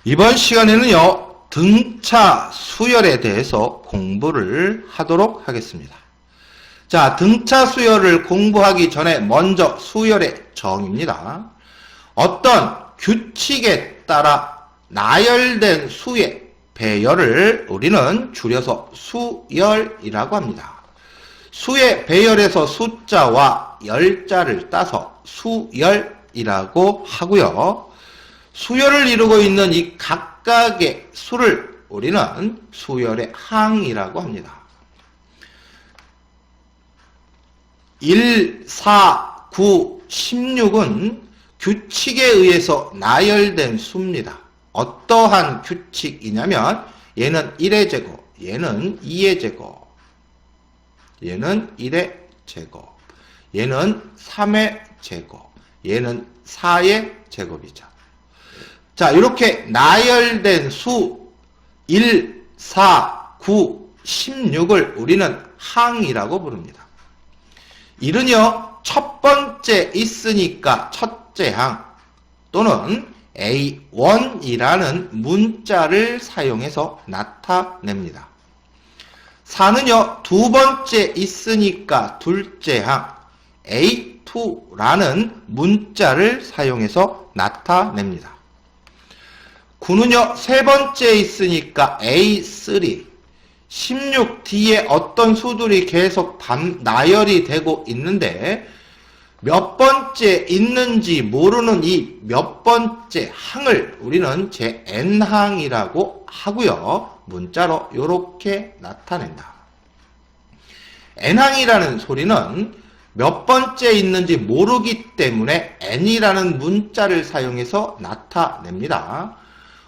이번 시간에는요, 등차 수열에 대해서 공부를 하도록 하겠습니다. 자, 등차 수열을 공부하기 전에 먼저 수열의 정의입니다. 어떤 규칙에 따라 나열된 수의 배열을 우리는 줄여서 수열이라고 합니다. 수의 배열에서 숫자와 열자를 따서 수열이라고 하고요. 수열을 이루고 있는 이 각각의 수를 우리는 수열의 항이라고 합니다. 1, 4, 9, 16은 규칙에 의해서 나열된 수입니다. 어떠한 규칙이냐면 얘는 1의 제곱, 얘는 2의 제곱, 얘는 1의 제곱, 얘는 3의 제곱, 얘는 4의 제곱이죠. 자, 이렇게 나열된 수 1, 4, 9, 16을 우리는 항이라고 부릅니다. 1은요, 첫 번째 있으니까 첫째 항 또는 A1이라는 문자를 사용해서 나타냅니다. 4는요, 두 번째 있으니까 둘째 항 A2라는 문자를 사용해서 나타냅니다. 9는요, 세 번째 있으니까 A3, 16 뒤에 어떤 수들이 계속 나열이 되고 있는데 몇 번째 있는지 모르는 이 몇 번째 항을 우리는 제 n항이라고 하고요. 문자로 이렇게 나타낸다. n항이라는 소리는 몇 번째 있는지 모르기 때문에 n이라는 문자를 사용해서 나타냅니다.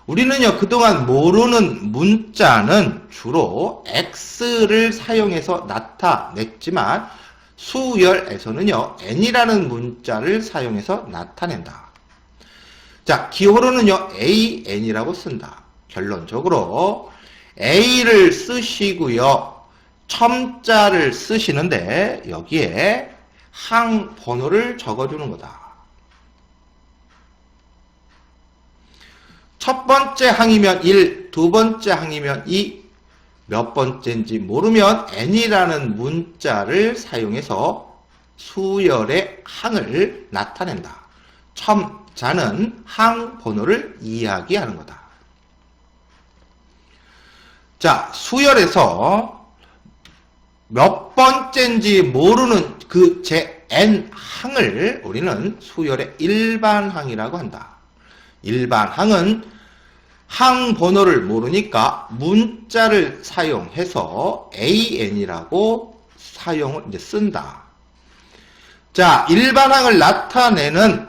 우리는요, 그동안 모르는 문자는 주로 x를 사용해서 나타냈지만 수열에서는요, n이라는 문자를 사용해서 나타낸다. 자, 기호로는요, an이라고 쓴다. 결론적으로 a를 쓰시고요, 첨자를 쓰시는데 여기에 항 번호를 적어주는 거다. 첫 번째 항이면 1, 두 번째 항이면 2, 몇 번째인지 모르면 n이라는 문자를 사용해서 수열의 항을 나타낸다. 첨자는 항 번호를 이야기하는 거다. 자, 수열에서 몇 번째인지 모르는 그 제 n 항을 우리는 수열의 일반항이라고 한다. 일반항은 항 번호를 모르니까 문자를 사용해서 an이라고 사용을 이제 쓴다. 자, 일반항을 나타내는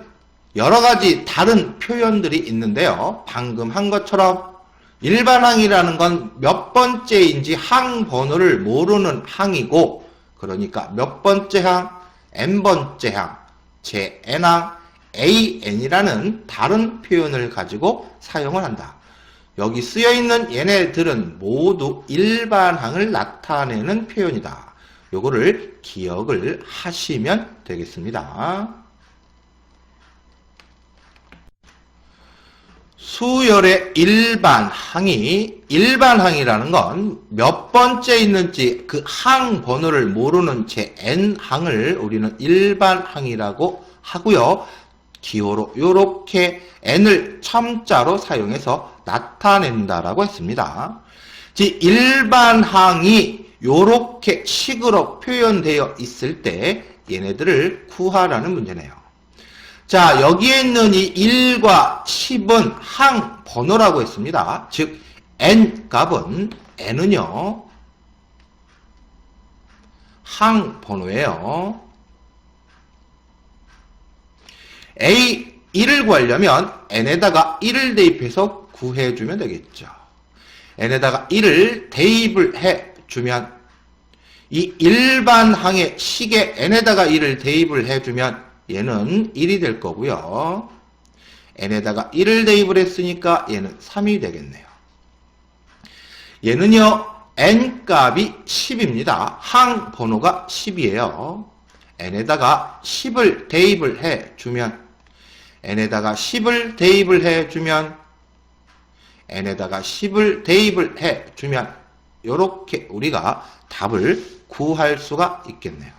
여러 가지 다른 표현들이 있는데요. 방금 한 것처럼 일반항이라는 건 몇 번째인지 항 번호를 모르는 항이고, 그러니까 몇 번째 항, n번째 항, 제 n항, an이라는 다른 표현을 가지고 사용을 한다. 여기 쓰여있는 얘네들은 모두 일반항을 나타내는 표현이다. 요거를 기억을 하시면 되겠습니다. 수열의 일반항이라는 건 몇 번째 있는지 그 항 번호를 모르는 제 n항을 우리는 일반항이라고 하고요. 기호로 이렇게 n을 첨자로 사용해서 나타낸다라고 했습니다. 즉 일반항이 이렇게 식으로 표현되어 있을 때 얘네들을 구하라는 문제네요. 자, 여기에 있는 이 1과 10은 항 번호라고 했습니다. 즉 n 값은 n은요, 항 번호예요. A1을 구하려면 n에다가 1을 대입해서 구해주면 되겠죠. n에다가 1을 대입을 해주면 이 일반항의 식에 n에다가 1을 대입을 해주면 얘는 1이 될 거고요. n에다가 1을 대입을 했으니까 얘는 3이 되겠네요. 얘는요, n 값이 10입니다. 항 번호가 10이에요. n에다가 10을 대입을 해주면 n에다가 10을 대입을 해주면 n에다가 10을 대입을 해주면 이렇게 우리가 답을 구할 수가 있겠네요.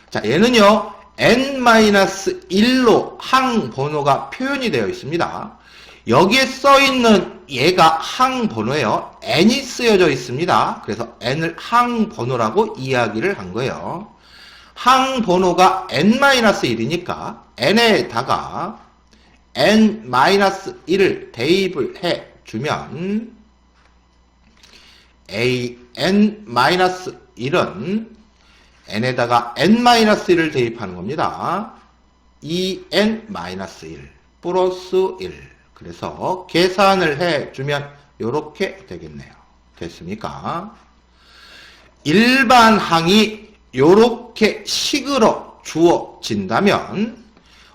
자, 얘는요 n-1로 항번호가 표현이 되어 있습니다. 여기에 써있는 얘가 항번호예요. n이 쓰여져 있습니다. 그래서 n을 항번호라고 이야기를 한 거예요. 항번호가 n-1이니까 n에다가 n-1을 대입을 해주면 an-1은 n에다가 n-1을 대입하는 겁니다. 2n-1 플러스 1. 그래서 계산을 해주면 이렇게 되겠네요. 됐습니까? 일반항이 이렇게 식으로 주어진다면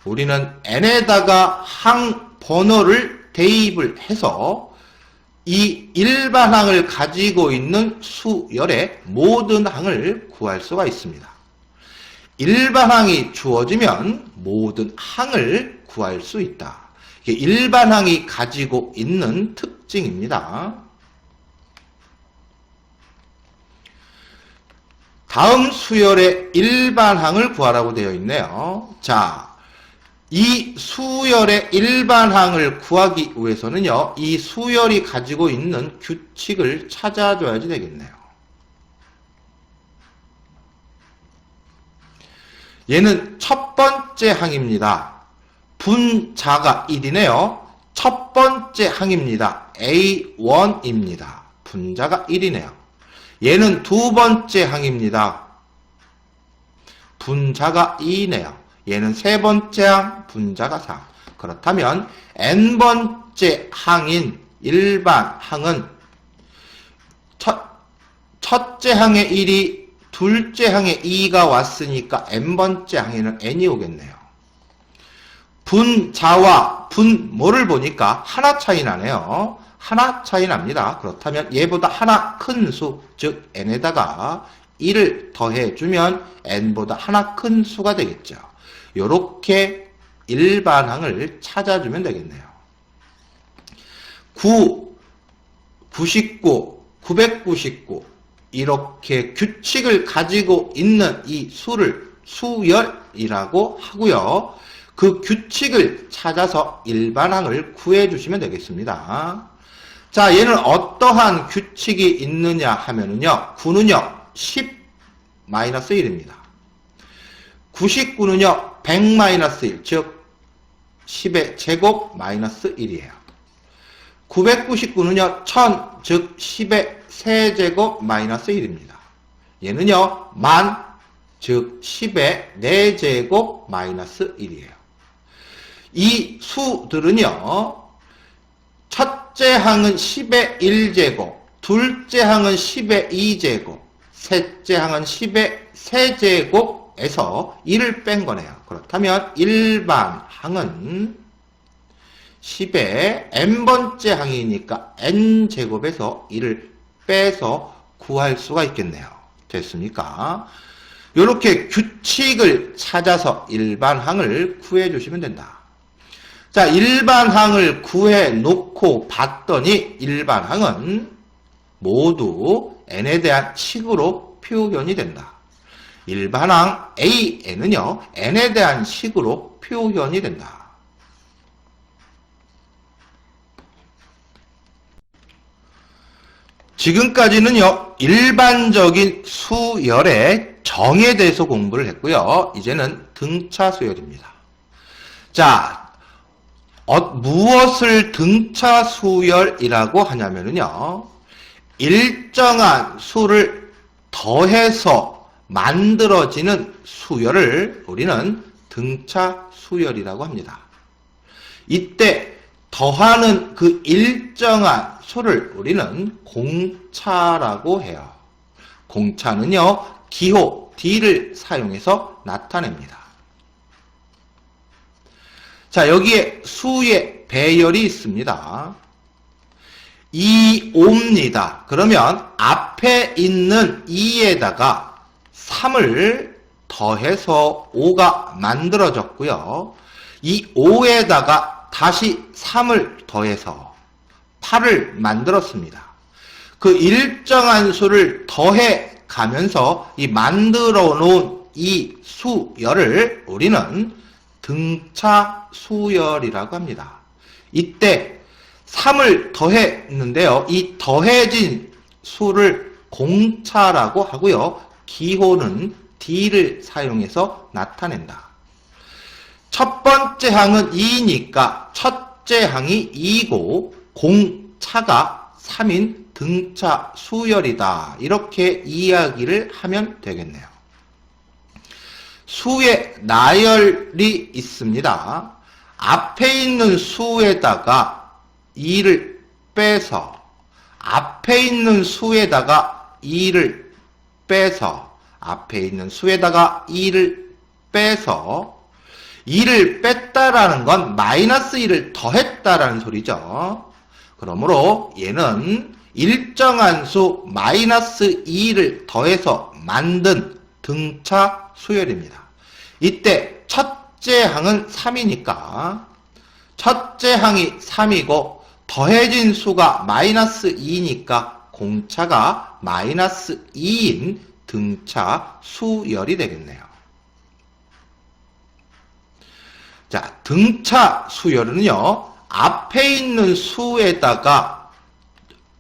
우리는 n에다가 항번호를 대입을 해서 이 일반항을 가지고 있는 수열의 모든 항을 구할 수가 있습니다. 일반항이 주어지면 모든 항을 구할 수 있다. 이게 일반항이 가지고 있는 특징입니다. 다음 수열의 일반항을 구하라고 되어 있네요. 자, 이 수열의 일반항을 구하기 위해서는요, 이 수열이 가지고 있는 규칙을 찾아줘야지 되겠네요. 얘는 첫 번째 항입니다. 분자가 1이네요. 첫 번째 항입니다. A1입니다. 분자가 1이네요. 얘는 두 번째 항입니다. 분자가 2네요. 얘는 세 번째 항, 분자가 3. 그렇다면 n번째 항인 일반 항은 첫째 항에 1이 둘째 항에 2가 왔으니까 n번째 항에는 n이 오겠네요. 분자와 분모를 보니까 하나 차이 나네요. 하나 차이 납니다. 그렇다면 얘보다 하나 큰 수, 즉 n에다가 1을 더해주면 n보다 하나 큰 수가 되겠죠. 요렇게 일반항을 찾아주면 되겠네요. 9, 99, 999 이렇게 규칙을 가지고 있는 이 수를 수열이라고 하고요. 그 규칙을 찾아서 일반항을 구해주시면 되겠습니다. 자, 얘는 어떠한 규칙이 있느냐 하면은요, 9는요, 10-1입니다. 99는요, 100-1, 즉, 10의 제곱 마이너스 1이에요. 999는요, 1000, 즉, 10의 세제곱 마이너스 1입니다. 얘는요, 만, 즉, 10의 4제곱 마이너스 1이에요. 이 수들은요, 첫째 항은 10의 1제곱, 둘째 항은 10의 2제곱, 셋째 항은 10의 세제곱에서 1을 뺀 거네요. 그렇다면 일반 항은 10의 n번째 항이니까 n제곱에서 1을 빼서 구할 수가 있겠네요. 됐습니까? 이렇게 규칙을 찾아서 일반항을 구해주시면 된다. 자, 일반항을 구해 놓고 봤더니 일반항은 모두 n에 대한 식으로 표현이 된다. 일반항 AN은요, n에 대한 식으로 표현이 된다. 지금까지는요, 일반적인 수열의 정에 대해서 공부를 했고요. 이제는 등차 수열입니다. 자, 무엇을 등차 수열이라고 하냐면요, 일정한 수를 더해서 만들어지는 수열을 우리는 등차 수열이라고 합니다. 이때 더하는 그 일정한 수를 우리는 공차라고 해요. 공차는요, 기호 D를 사용해서 나타냅니다. 자, 여기에 수의 배열이 있습니다. 2,5입니다. 그러면 앞에 있는 2에다가 3을 더해서 5가 만들어졌고요. 이 5에다가 다시 3을 더해서 8을 만들었습니다. 그 일정한 수를 더해 가면서 이 만들어 놓은 이 수열을 우리는 등차 수열이라고 합니다. 이때 3을 더했는데요. 이 더해진 수를 공차라고 하고요. 기호는 D를 사용해서 나타낸다. 첫 번째 항은 2니까 첫째 항이 2고 공차가 3인 등차 수열이다. 이렇게 이야기를 하면 되겠네요. 수에 나열이 있습니다. 앞에 있는 수에다가 2를 빼서 앞에 있는 수에다가 2를 빼서 앞에 있는 수에다가 2를 빼서 2를 뺐다라는 건 마이너스 1을 더했다라는 소리죠. 그러므로 얘는 일정한 수 마이너스 2를 더해서 만든 등차 수열입니다. 이때 첫째 항은 3이니까 첫째 항이 3이고 더해진 수가 마이너스 2니까 공차가 마이너스 2인 등차 수열이 되겠네요. 자, 등차 수열은요, 앞에 있는 수에다가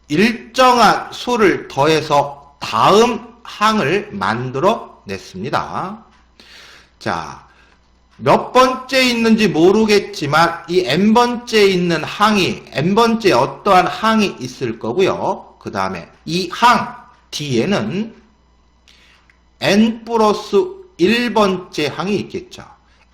일정한 수를 더해서 다음 항을 만들어 냈습니다. 자, 몇 번째 있는지 모르겠지만 이 n번째 있는 항이 n번째 어떠한 항이 있을 거고요. 그 다음에 이 항 뒤에는 n 플러스 1번째 항이 있겠죠.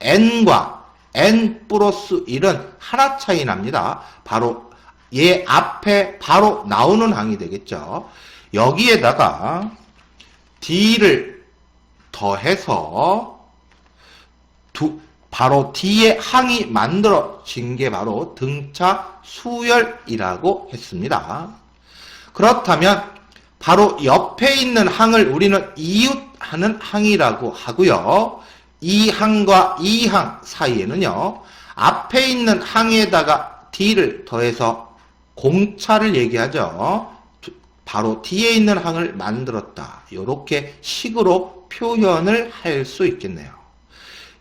n과 n 플러스 1은 하나 차이 납니다. 바로 얘 앞에 바로 나오는 항이 되겠죠. 여기에다가 d를 더해서 바로 D의 항이 만들어진 게 바로 등차 수열이라고 했습니다. 그렇다면 바로 옆에 있는 항을 우리는 이웃하는 항이라고 하고요. 이 항과 이 항 사이에는요. 앞에 있는 항에다가 D를 더해서 공차를 얘기하죠. 바로 뒤에 있는 항을 만들었다. 이렇게 식으로 표현을 할 수 있겠네요.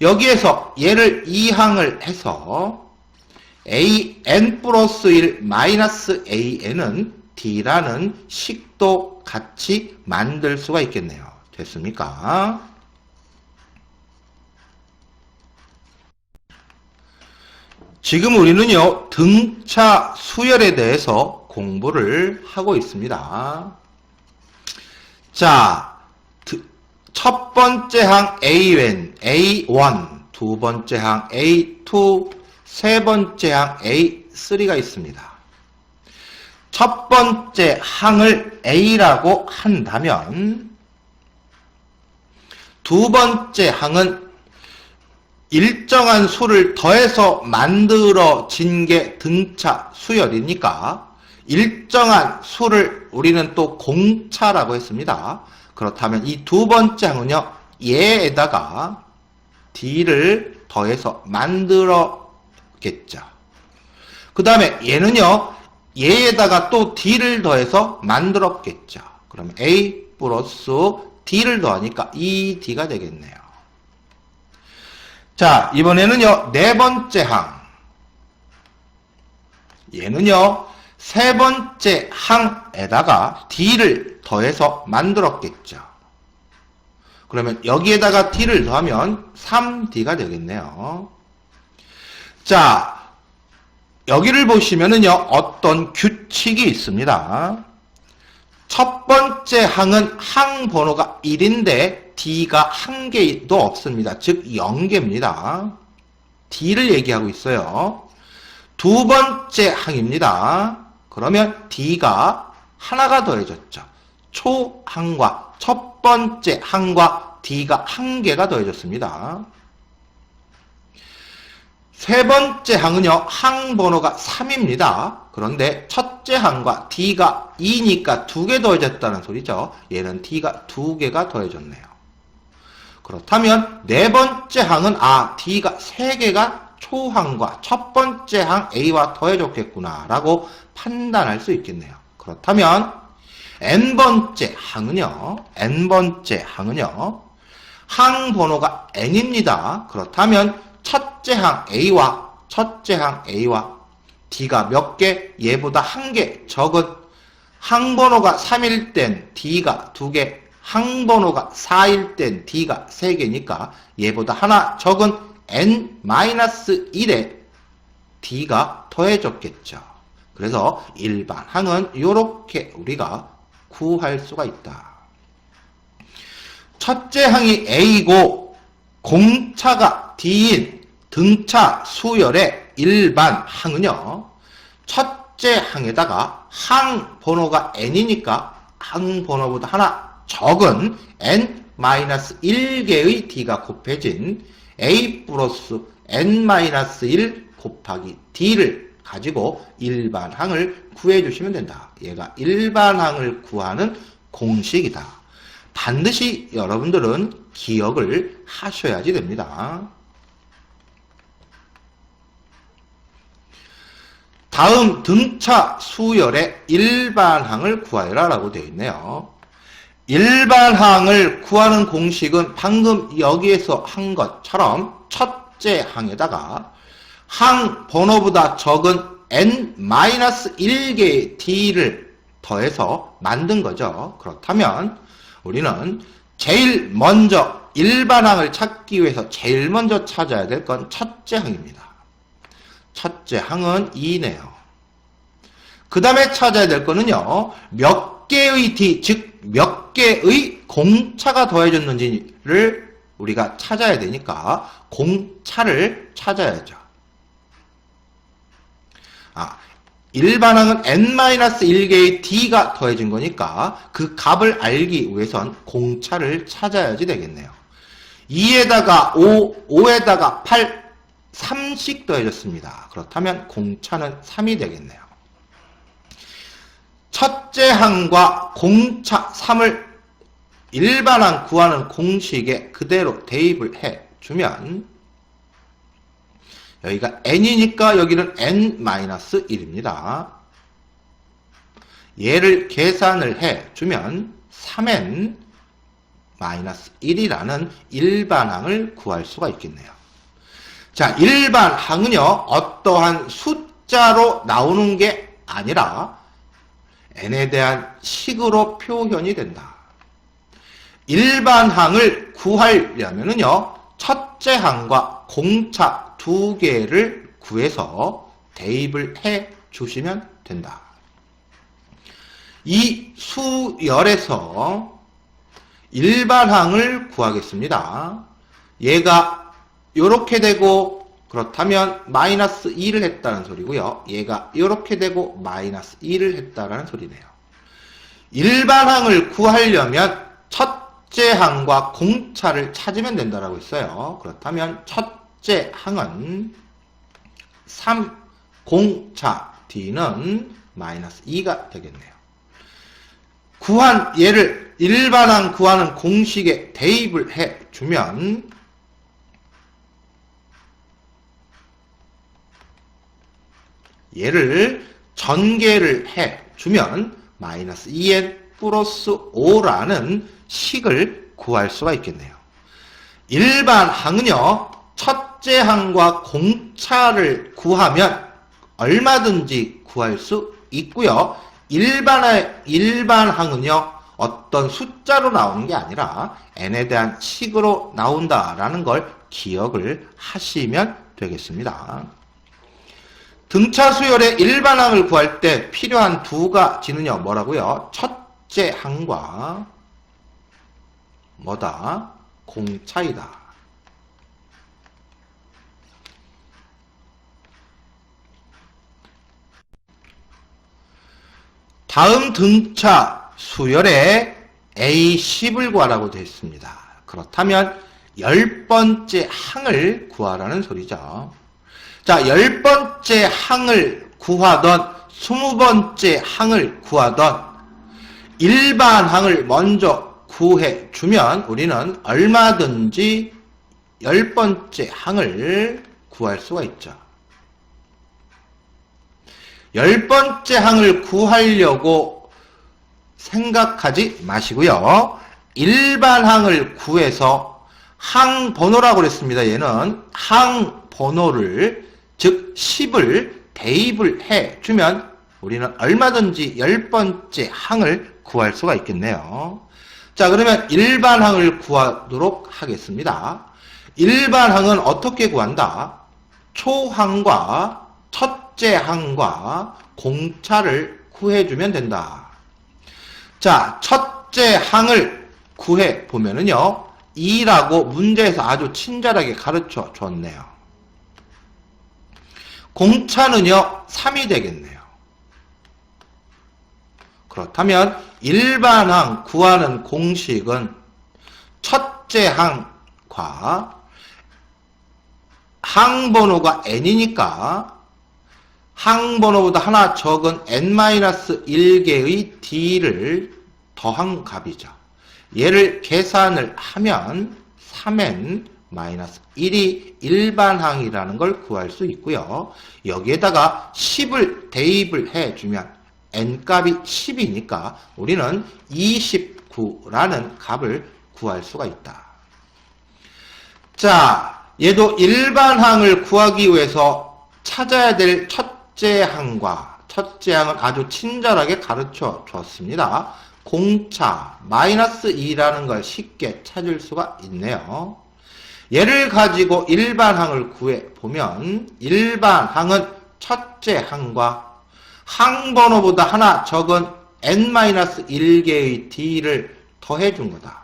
여기에서 얘를 2항을 해서 an 플러스 1 마이너스 an은 d라는 식도 같이 만들 수가 있겠네요. 됐습니까? 지금 우리는요, 등차 수열에 대해서 공부를 하고 있습니다. 자, 첫 번째 항 A1, 두 번째 항 A2, 세 번째 항 A3가 있습니다. 첫 번째 항을 A라고 한다면 두 번째 항은 일정한 수를 더해서 만들어진 게 등차 수열이니까 일정한 수를 우리는 또 공차라고 했습니다. 그렇다면 이 두 번째 항은요, 얘에다가 D를 더해서 만들었겠죠. 그 다음에 얘는요, 얘에다가 또 D를 더해서 만들었겠죠. 그러면 A 플러스 D를 더하니까 2D가 되겠네요. 자, 이번에는요, 네 번째 항. 얘는요, 세 번째 항에다가 D를 더해서 만들었겠죠. 그러면 여기에다가 D를 더하면 3D가 되겠네요. 자, 여기를 보시면은요, 어떤 규칙이 있습니다. 첫 번째 항은 항 번호가 1인데 D가 한 개도 없습니다. 즉 0개입니다. D를 얘기하고 있어요. 두 번째 항입니다. 그러면 D가 하나가 더해졌죠. 초항과 첫 번째 항과 D가 한 개가 더해졌습니다. 세 번째 항은요, 항 번호가 3입니다. 그런데 첫째 항과 D가 2니까 2개 더해졌다는 소리죠. 얘는 D가 2개가 더해졌네요. 그렇다면 네 번째 항은 D가 3개가 표항과 첫 번째 항 A와 더해줬겠구나 라고 판단할 수 있겠네요. 그렇다면 n번째 항은요. 항 번호가 n입니다. 그렇다면 첫째 항 A와 D가 몇 개? 얘보다 한 개 적은 항 번호가 3일 땐 D가 2개, 항 번호가 4일 땐 D가 3개니까 얘보다 하나 적은 n-1에 D가 더해졌겠죠. 그래서 일반 항은 이렇게 우리가 구할 수가 있다. 첫째 항이 A고 공차가 D인 등차 수열의 일반 항은요. 첫째 항에다가 항 번호가 n이니까 항 번호보다 하나 적은 n-1개의 D가 곱해진 A 플러스 n-1 곱하기 D를 가지고 일반항을 구해주시면 된다. 얘가 일반항을 구하는 공식이다. 반드시 여러분들은 기억을 하셔야지 됩니다. 다음 등차 수열의 일반항을 구하여라 라고 되어 있네요. 일반항을 구하는 공식은 방금 여기에서 한 것처럼 첫째 항에다가 항 번호보다 적은 n-1개의 D를 더해서 만든 거죠. 그렇다면 우리는 제일 먼저 일반항을 찾기 위해서 제일 먼저 찾아야 될 건 첫째 항입니다. 첫째 항은 2네요. 그 다음에 찾아야 될 거는요. 몇 개의 D, 즉 몇 개의 공차가 더해졌는지를 우리가 찾아야 되니까 공차를 찾아야죠. 일반항은 n-1개의 D가 더해진 거니까 그 값을 알기 위해선 공차를 찾아야지 되겠네요. 2에다가 5, 5에다가 8, 3씩 더해졌습니다. 그렇다면 공차는 3이 되겠네요. 첫째 항과 공차 3을 일반항 구하는 공식에 그대로 대입을 해주면 여기가 n이니까 여기는 n-1입니다. 얘를 계산을 해주면 3n-1이라는 일반항을 구할 수가 있겠네요. 자, 일반항은요, 어떠한 숫자로 나오는 게 아니라 n에 대한 식으로 표현이 된다. 일반항을 구하려면은요, 첫째 항과 공차 2개를 구해서 대입을 해 주시면 된다. 이 수열에서 일반항을 구하겠습니다. 얘가 이렇게 되고 그렇다면 마이너스 2를 했다는 소리고요. 얘가 이렇게 되고 마이너스 2를 했다는 소리네요. 일반항을 구하려면 첫째 항과 공차를 찾으면 된다고 했어요. 그렇다면 첫째 항은 3, 공차 D는 마이너스 2가 되겠네요. 구한 얘를 일반항 구하는 공식에 대입을 해주면 얘를 전개를 해주면 마이너스 2n 플러스 5라는 식을 구할 수가 있겠네요. 일반항은요, 첫째 항과 공차를 구하면 얼마든지 구할 수 있고요. 일반항은요, 어떤 숫자로 나오는 게 아니라 n에 대한 식으로 나온다라는 걸 기억을 하시면 되겠습니다. 등차 수열의 일반항을 구할 때 필요한 두 가지는요, 뭐라고요? 첫째 항과 뭐다? 공차이다. 다음 등차 수열의 A10을 구하라고 되어 있습니다. 그렇다면 10번째 항을 구하라는 소리죠. 자, 10번째 항을 구하던 20번째 항을 구하던 일반항을 먼저 구해주면 우리는 얼마든지 10번째 항을 구할 수가 있죠. 10번째 항을 구하려고 생각하지 마시고요. 일반항을 구해서 항번호라고 그랬습니다. 얘는 항번호를 즉 10을 대입을 해주면 우리는 얼마든지 10번째 항을 구할 수가 있겠네요. 자, 그러면 일반항을 구하도록 하겠습니다. 일반항은 어떻게 구한다? 초항과 첫째 항과 공차를 구해주면 된다. 자, 첫째 항을 구해보면은요, 2라고 문제에서 아주 친절하게 가르쳐 줬네요. 공차는요, 3이 되겠네요. 그렇다면 일반항 구하는 공식은 첫째 항과 항번호가 n이니까 항번호보다 하나 적은 n-1개의 d를 더한 값이죠. 얘를 계산을 하면 3n-1이 일반항이라는 걸 구할 수 있고요. 여기에다가 10을 대입을 해주면 n값이 10이니까 우리는 29라는 값을 구할 수가 있다. 자, 얘도 일반항을 구하기 위해서 찾아야 될 첫째 항과 첫째 항은 아주 친절하게 가르쳐 줬습니다. 공차 -2라는 걸 쉽게 찾을 수가 있네요. 얘를 가지고 일반항을 구해보면 일반항은 첫째 항과 항번호보다 하나 적은 n-1개의 d를 더해준 거다.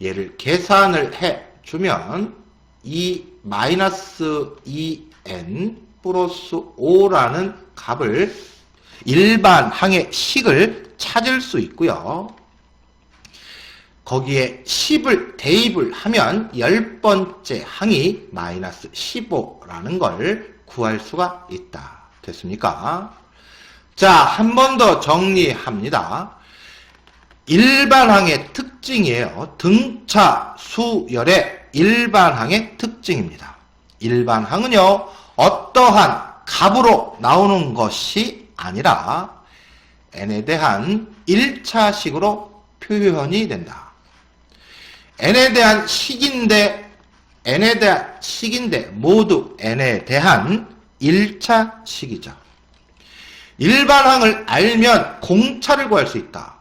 얘를 계산을 해주면 이 -2n 플러스 5라는 값을 일반항의 식을 찾을 수 있고요. 거기에 10을 대입을 하면 10번째 항이 -15라는 걸 구할 수가 있다. 됐습니까? 자, 한 번 더 정리합니다. 일반항의 특징이에요. 등차 수열의 일반항의 특징입니다. 일반항은요, 어떠한 값으로 나오는 것이 아니라 n에 대한 1차식으로 표현이 된다. n에 대한 식인데 모두 n에 대한 1차식이죠. 일반항을 알면 공차를 구할 수 있다.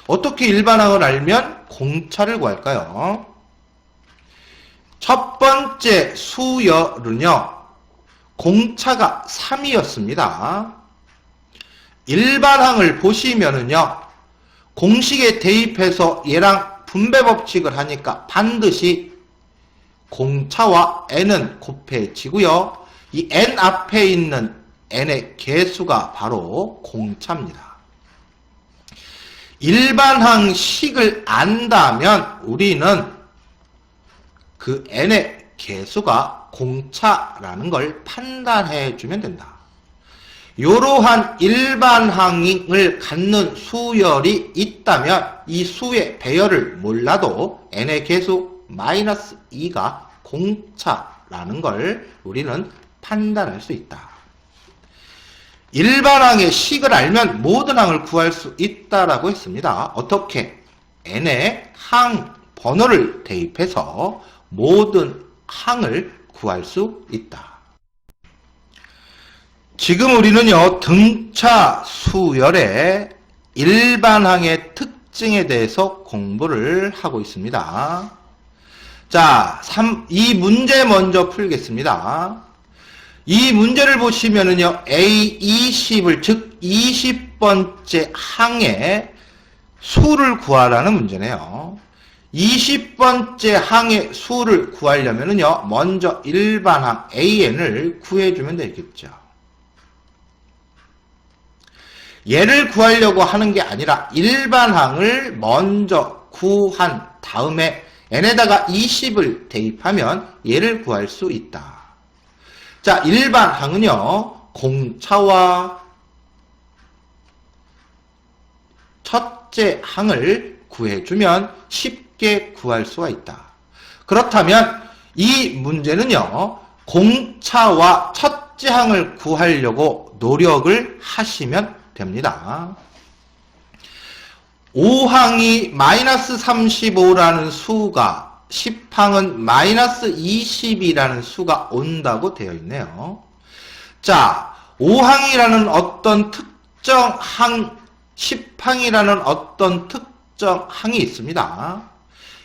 어떻게 일반항을 알면 공차를 구할까요? 첫 번째 수열은요, 공차가 3이었습니다. 일반항을 보시면은요, 공식에 대입해서 얘랑 분배 법칙을 하니까 반드시 공차와 n은 곱해지고요. 이 n 앞에 있는 n의 개수가 바로 공차입니다. 일반항식을 안다면 우리는 그 n의 개수가 공차라는 걸 판단해 주면 된다. 이러한 일반항을 갖는 수열이 있다면 이 수의 배열을 몰라도 n의 개수 -2가 공차라는 걸 우리는 판단할 수 있다. 일반항의 식을 알면 모든 항을 구할 수 있다라고 했습니다. 어떻게? n의 항 번호를 대입해서 모든 항을 구할 수 있다. 지금 우리는요, 등차 수열의 일반항의 특징에 대해서 공부를 하고 있습니다. 자, 이 문제 먼저 풀겠습니다. 이 문제를 보시면은요, A20을, 즉 20번째 항의 수를 구하라는 문제네요. 20번째 항의 수를 구하려면은요, 먼저 일반항 AN을 구해주면 되겠죠. 얘를 구하려고 하는 게 아니라 일반항을 먼저 구한 다음에 n에다가 20을 대입하면 얘를 구할 수 있다. 자, 일반항은요, 공차와 첫째 항을 구해주면 쉽게 구할 수가 있다. 그렇다면 이 문제는요, 공차와 첫째 항을 구하려고 노력을 하시면 됩니다. 5항이 마이너스 35라는 수가 10항은 마이너스 20이라는 수가 온다고 되어 있네요. 자, 5항이라는 어떤 특정 항, 10항이라는 어떤 특정 항이 있습니다.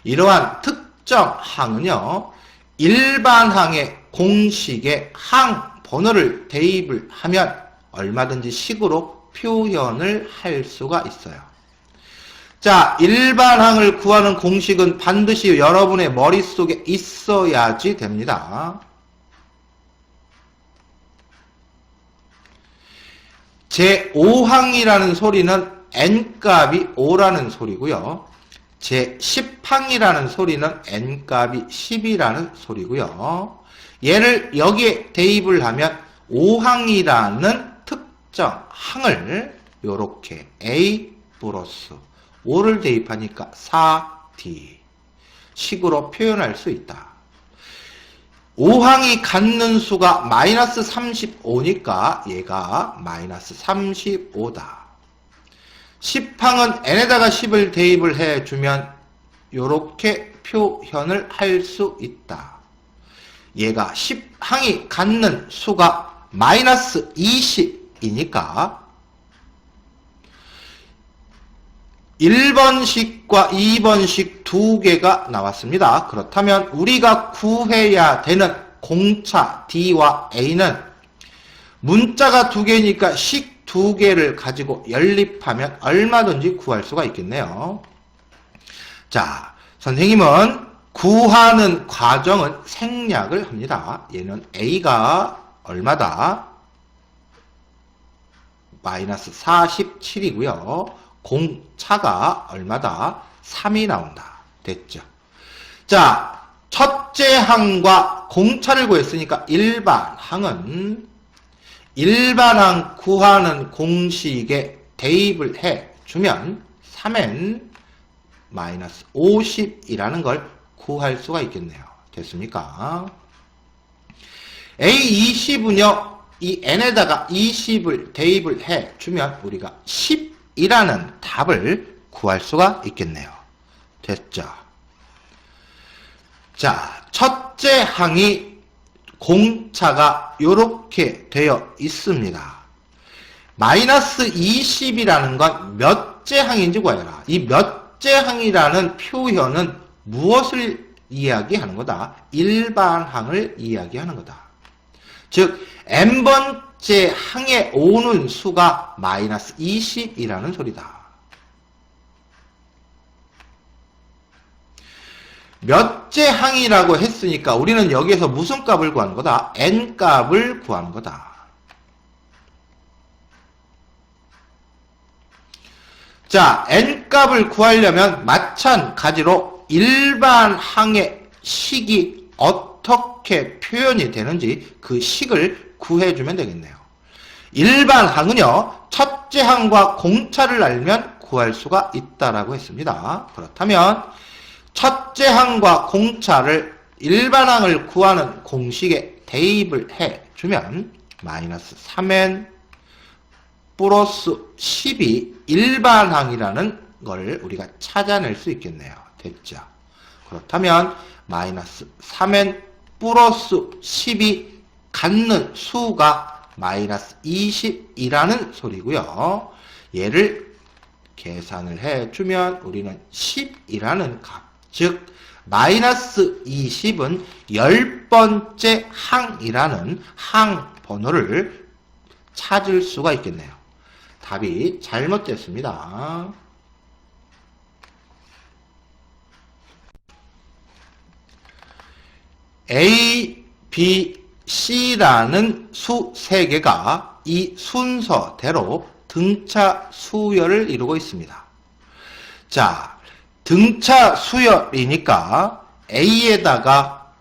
이러한 특정 항은요, 일반 항의 공식에 항 번호를 대입을 하면 얼마든지 식으로 표현을 할 수가 있어요. 자, 일반 항을 구하는 공식은 반드시 여러분의 머릿속에 있어야지 됩니다. 제5항이라는 소리는 n값이 5라는 소리고요. 제10항이라는 소리는 n값이 10이라는 소리고요. 얘를 여기에 대입을 하면 5항이라는 특정 항을 이렇게 a 플러스 5를 대입하니까 4d 식으로 표현할 수 있다. 5항이 갖는 수가 마이너스 35니까 얘가 마이너스 35다. 10항은 n에다가 10을 대입을 해주면 이렇게 표현을 할 수 있다. 얘가 10항이 갖는 수가 마이너스 20이니까 1번식과 2번식 두 개가 나왔습니다. 그렇다면 우리가 구해야 되는 공차 D와 A는 문자가 두 개니까 식 두 개를 가지고 연립하면 얼마든지 구할 수가 있겠네요. 자, 선생님은 구하는 과정은 생략을 합니다. 얘는 A가 얼마다? 마이너스 47이고요. 공차가 얼마다? 3이 나온다. 됐죠? 자, 첫째 항과 공차를 구했으니까 일반 항은 일반 항 구하는 공식에 대입을 해주면 3n 마이너스 50이라는 걸 구할 수가 있겠네요. 됐습니까? A20은요, 이 n에다가 20을 대입을 해주면 우리가 10이라는 답을 구할 수가 있겠네요. 됐죠? 자, 첫째 항이 공차가 이렇게 되어 있습니다. 마이너스 20이라는 건 몇째 항인지 구해라. 이 몇째 항이라는 표현은 무엇을 이야기하는 거다? 일반 항을 이야기하는 거다. 즉 n번째 항에 오는 수가 마이너스 20이라는 소리다. 몇째 항이라고 했으니까 우리는 여기에서 무슨 값을 구하는 거다? n값을 구하는 거다. 자, n값을 구하려면 마찬가지로 일반 항의 식이 어떻게 표현이 되는지 그 식을 구해주면 되겠네요. 일반 항은요, 첫째 항과 공차를 알면 구할 수가 있다라고 했습니다. 그렇다면 첫째 항과 공차를 일반 항을 구하는 공식에 대입을 해주면 마이너스 3n 플러스 10이 일반 항이라는 걸 우리가 찾아낼 수 있겠네요. 됐죠? 그렇다면 마이너스 3n 플러스 10이 갖는 수가 마이너스 20이라는 소리고요. 얘를 계산을 해주면 우리는 10이라는 값, 즉 마이너스 20은 10번째 항이라는 항 번호를 찾을 수가 있겠네요. 답이 잘못됐습니다. A, B, C라는 수 3개가 이 순서대로 등차 수열을 이루고 있습니다. 자, 등차 수열이니까 A에다가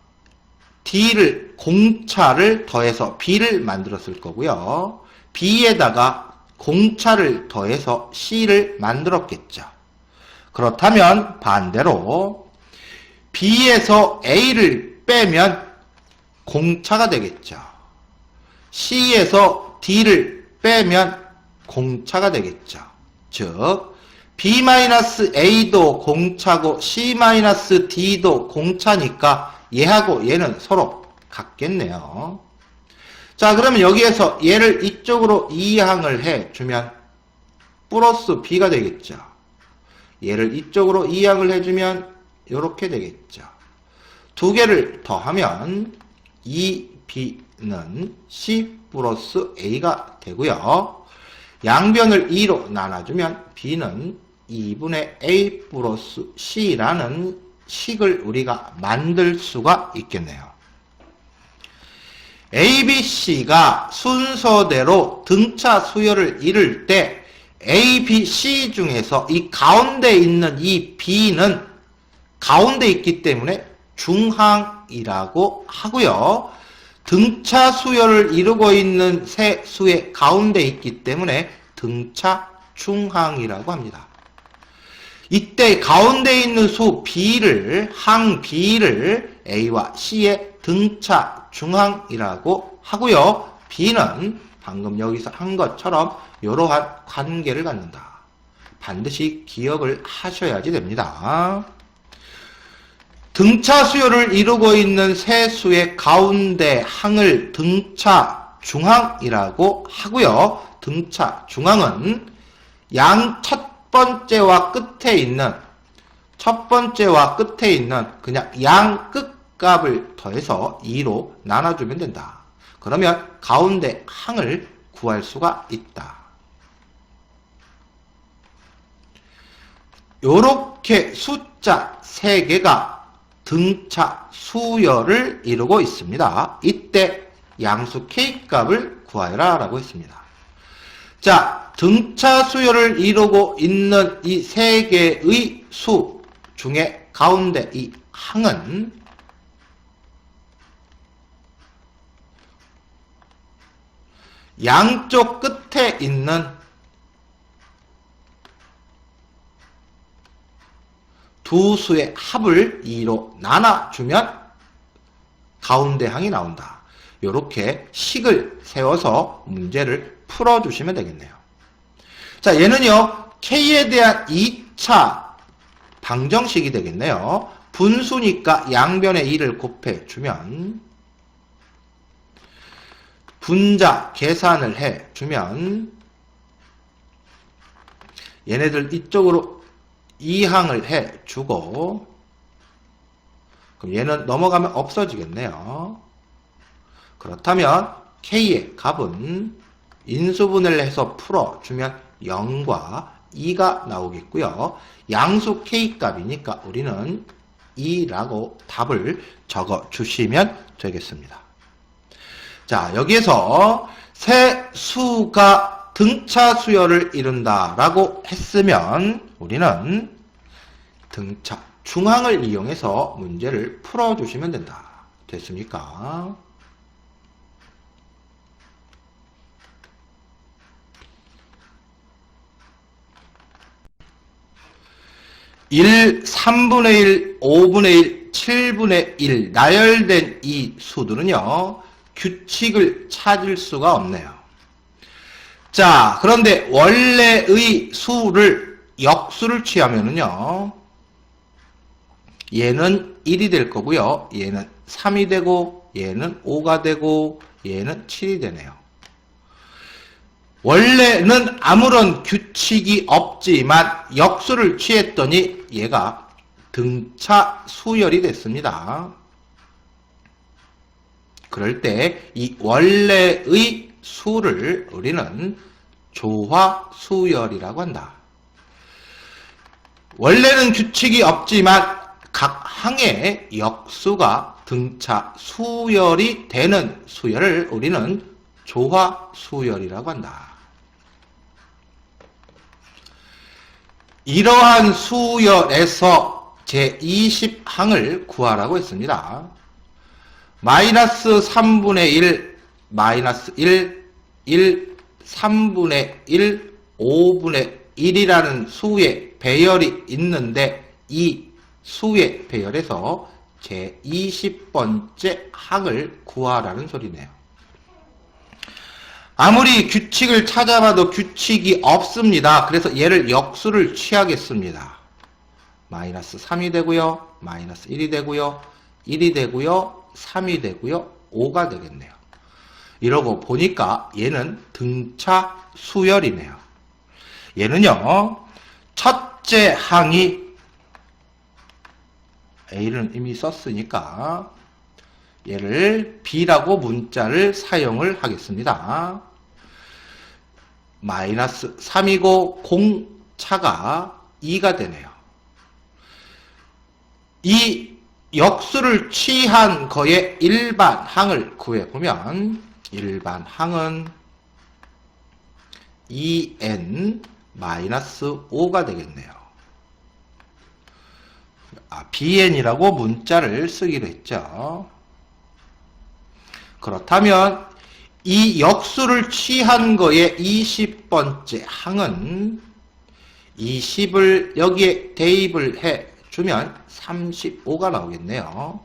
D를, 공차를 더해서 B를 만들었을 거고요. B에다가 공차를 더해서 C를 만들었겠죠. 그렇다면 반대로 B에서 A를 빼면 공차가 되겠죠. C에서 D를 빼면 공차가 되겠죠. 즉 B-A도 공차고 C-D도 공차니까 얘하고 얘는 서로 같겠네요. 자, 그러면 여기에서 얘를 이쪽으로 이항을 해주면 플러스 B가 되겠죠. 얘를 이쪽으로 이항을 해주면 이렇게 되겠죠. 두 개를 더하면 2B는 C 플러스 A가 되고요. 양변을 2로 나눠주면 B는 2분의 A 플러스 C라는 식을 우리가 만들 수가 있겠네요. A, B, C가 순서대로 등차 수열을 이룰 때 A, B, C 중에서 이 가운데 있는 이 B는 가운데 있기 때문에 중항이라고 하고요. 등차 수열을 이루고 있는 세 수의 가운데 있기 때문에 등차 중항이라고 합니다. 이때 가운데 있는 수 B를, 항 B를 A와 C의 등차 중항이라고 하고요. B는 방금 여기서 한 것처럼 이러한 관계를 갖는다. 반드시 기억을 하셔야지 됩니다. 등차 수열을 이루고 있는 세 수의 가운데 항을 등차 중항이라고 하고요. 등차 중항은 양 첫 번째와 끝에 있는 그냥 양 끝값을 더해서 2로 나눠주면 된다. 그러면 가운데 항을 구할 수가 있다. 요렇게 숫자 3개가 등차 수열을 이루고 있습니다. 이때 양수 K값을 구하여라 라고 했습니다. 자, 등차 수열을 이루고 있는 이 3개의 수 중에 가운데 이 항은 양쪽 끝에 있는 두 수의 합을 2로 나눠주면 가운데 항이 나온다. 이렇게 식을 세워서 문제를 풀어주시면 되겠네요. 자, 얘는요, K에 대한 2차 방정식이 되겠네요. 분수니까 양변에 2를 곱해주면 분자 계산을 해주면 얘네들 이쪽으로 이항을 해주고 그럼 얘는 넘어가면 없어지겠네요. 그렇다면 K의 값은 인수분해를 해서 풀어주면 0과 2가 나오겠고요. 양수 K 값이니까 우리는 2라고 답을 적어주시면 되겠습니다. 자, 여기에서 세 수가 등차 수열을 이룬다라고 했으면 우리는 등차 중항을 이용해서 문제를 풀어주시면 된다. 됐습니까? 1, 3분의 1, 5분의 1, 7분의 1 나열된 이 수들은요. 규칙을 찾을 수가 없네요. 자, 그런데 원래의 수를 역수를 취하면은요. 얘는 1이 될 거고요. 얘는 3이 되고 얘는 5가 되고 얘는 7이 되네요. 원래는 아무런 규칙이 없지만 역수를 취했더니 얘가 등차 수열이 됐습니다. 그럴 때 이 원래의 수를 우리는 조화 수열이라고 한다. 원래는 규칙이 없지만 각 항의 역수가 등차 수열이 되는 수열을 우리는 조화 수열이라고 한다. 이러한 수열에서 제20항을 구하라고 했습니다. 마이너스 3분의 1, 마이너스 1, 1, 3분의 1, 5분의 1이라는 수의 배열이 있는데 이 수의 배열에서 제 20번째 항을 구하라는 소리네요. 아무리 규칙을 찾아봐도 규칙이 없습니다. 그래서 얘를 역수를 취하겠습니다. 마이너스 3이 되고요. 마이너스 1이 되고요. 1이 되고요. 3이 되고요. 5가 되겠네요. 이러고 보니까 얘는 등차 수열이네요. 얘는요. 첫째 항이 A는 이미 썼으니까 얘를 B라고 문자를 사용을 하겠습니다. 마이너스 3이고 공차가 2가 되네요. 이 역수를 취한 거의 일반 항을 구해보면 일반 항은 2n-5가 되겠네요. bn이라고 문자를 쓰기로 했죠. 그렇다면 이 역수를 취한 거의 20번째 항은 20을 여기에 대입을 해주면 35가 나오겠네요.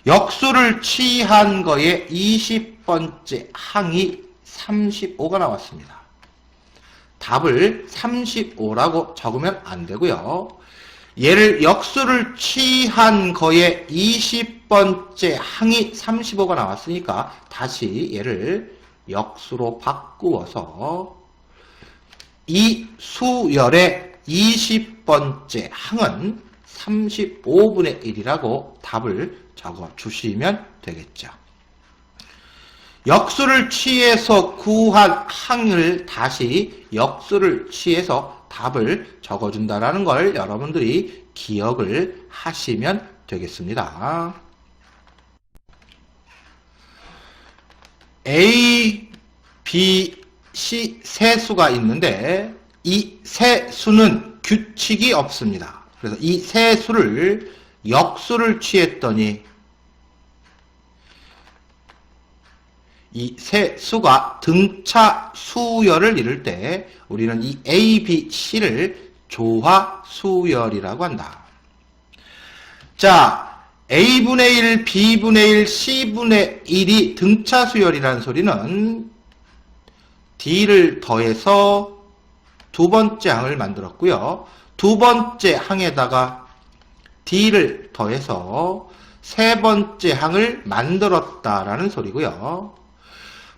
역수를 취한 거의 20번째 항이 35가 나왔습니다. 답을 35라고 적으면 안 되고요. 얘를 역수를 취한 거의 20번째 항이 35가 나왔으니까 다시 얘를 역수로 바꾸어서 이 수열의 20번째 항은 35분의 1이라고 답을 적어 주시면 되겠죠. 역수를 취해서 구한 항을 다시 역수를 취해서 답을 적어준다는 걸 여러분들이 기억을 하시면 되겠습니다. A, B, C 세 수가 있는데 이 세 수는 규칙이 없습니다. 그래서 이 세 수를 역수를 취했더니 이 세 수가 등차 수열을 이룰 때 우리는 이 A, B, C를 조화 수열이라고 한다. 자, A분의 1, B분의 1, C분의 1이 등차 수열이라는 소리는 D를 더해서 두 번째 항을 만들었고요. 두 번째 항에다가 D를 더해서 세 번째 항을 만들었다라는 소리고요.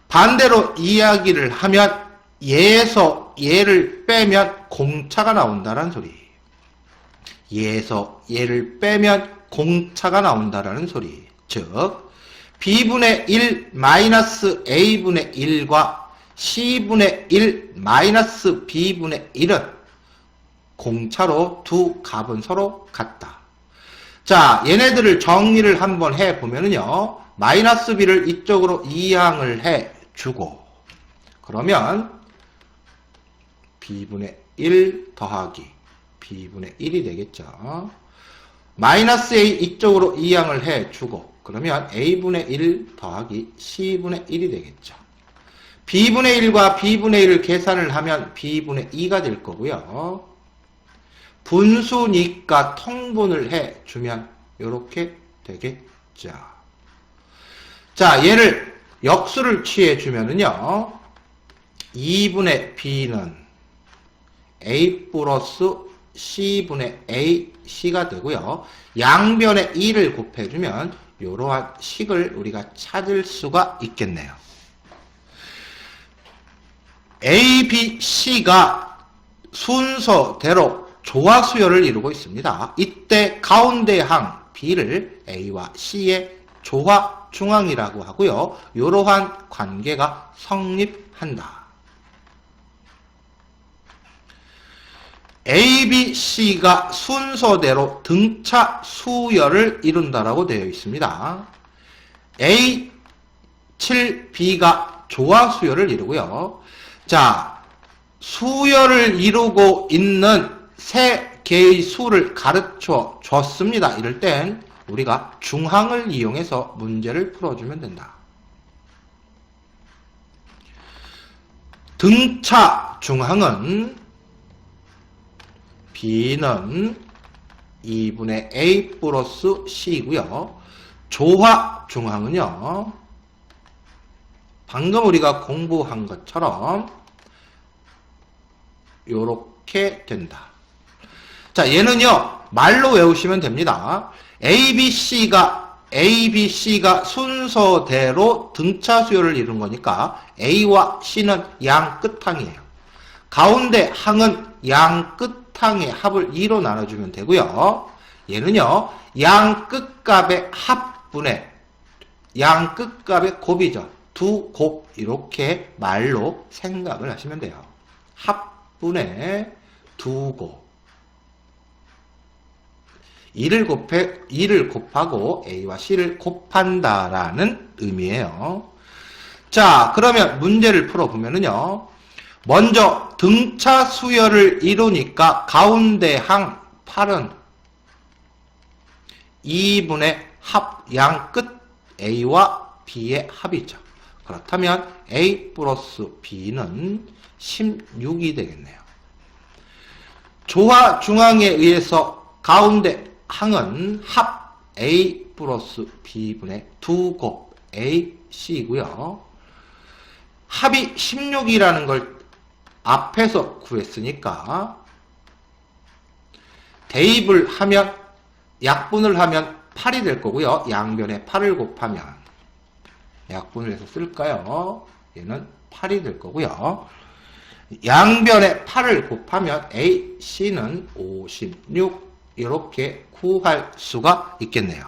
반대로 이야기를 하면 얘에서 얘를 빼면 공차가 나온다는 소리. 얘에서 얘를 빼면 공차가 나온다는 소리. 즉 B분의 1 마이너스 A분의 1과 C분의 1 마이너스 B분의 1은 공차로 두 값은 서로 같다. 자, 얘네들을 정리를 한번 해보면요. 마이너스 B를 이쪽으로 이항을 해주고 그러면 B분의 1 더하기 B분의 1이 되겠죠. 마이너스 A 이쪽으로 이항을 해주고 그러면 A분의 1 더하기 C분의 1이 되겠죠. B분의 1과 B분의 1을 계산을 하면 B분의 2가 될 거고요. 분수니까 통분을 해주면 이렇게 되겠죠. 자, 얘를 역수를 취해주면은요. 2분의 B는 A 플러스 C분의 A, C가 되고요. 양변에 2를 곱해주면 이러한 식을 우리가 찾을 수가 있겠네요. A, B, C가 순서대로 조화수열을 이루고 있습니다. 이때 가운데 항 B를 A와 C의 조화 중항이라고 하고요. 이러한 관계가 성립한다. A, B, C가 순서대로 등차 수열을 이룬다라고 되어 있습니다. A, 7, B가 조화 수열을 이루고요. 자, 수열을 이루고 있는 세 개의 수를 가르쳐 줬습니다. 이럴 땐 우리가 중항을 이용해서 문제를 풀어주면 된다. 등차 중항은 B는 2분의 A 플러스 C이고요. 조화 중항은요, 방금 우리가 공부한 것처럼 요렇게 된다. 자, 얘는요, 말로 외우시면 됩니다. ABC가 순서대로 등차 수열을 이룬 거니까 A와 C는 양 끝항이에요. 가운데 항은 양 끝항의 합을 2로 나눠주면 되고요. 얘는요, 양 끝값의 합분의 양 끝값의 곱이죠. 두 곱, 이렇게 말로 생각을 하시면 돼요. 합분의 두 곱. 2를 곱하고 A와 C를 곱한다라는 의미예요. 자, 그러면 문제를 풀어보면은요, 먼저 등차 수열을 이루니까 가운데 항 8은 2분의 합, 양 끝 A와 B의 합이죠. 그렇다면 A 플러스 B는 16이 되겠네요. 조화 중항에 의해서 가운데 항은 합 A 플러스 B분의 두 곱 A, C이고요. 합이 16이라는 걸 앞에서 구했으니까 대입을 하면, 약분을 하면 8이 될 거고요. 양변에 8을 곱하면 약분을 해서 쓸까요? 얘는 8이 될 거고요. 양변에 8을 곱하면 A, C는 56 이렇게 구할 수가 있겠네요.